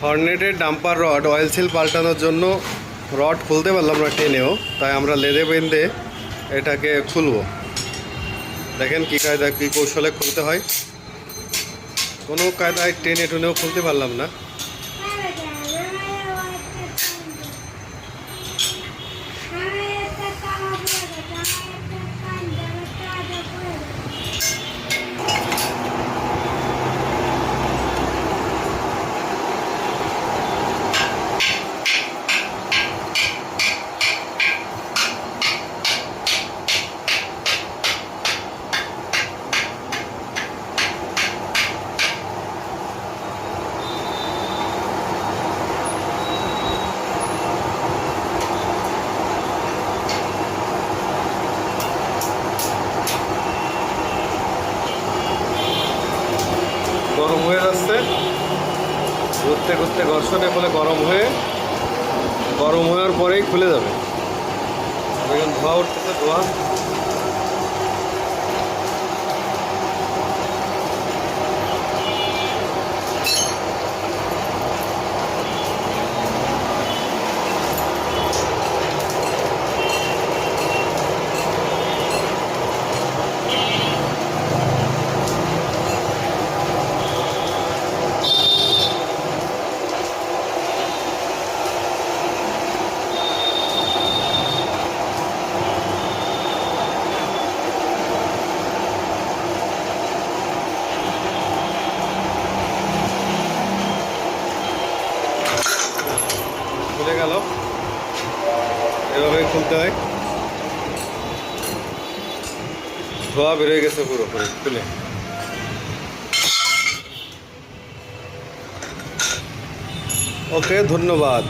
হর্নেটের dumper rod oil seal পাল্টানোর জন্য rod খুলতে পারলাম না টেনেও, তাই আমরা লেদে বেঁধে এটাকে খুলবো। দেখেন কী কায়দা কী কৌশলে খুলতে হয়। কোনো কায়দায় টেনে টুনেও খুলতে পারলাম না। গরম হয়ে যাচ্ছে, ঘুরতে ঘুরতে ঘর্ষণের ফলে গরম হওয়ার পরেই খুলে যাবে। এখন ধোয়া উঠতেছে, ধোয়া। খুলে গেল, এভাবে খুলতে হয়। ধোয়া বেরিয়ে গেছে পুরোপুরি খুলে। ওকে, ধন্যবাদ।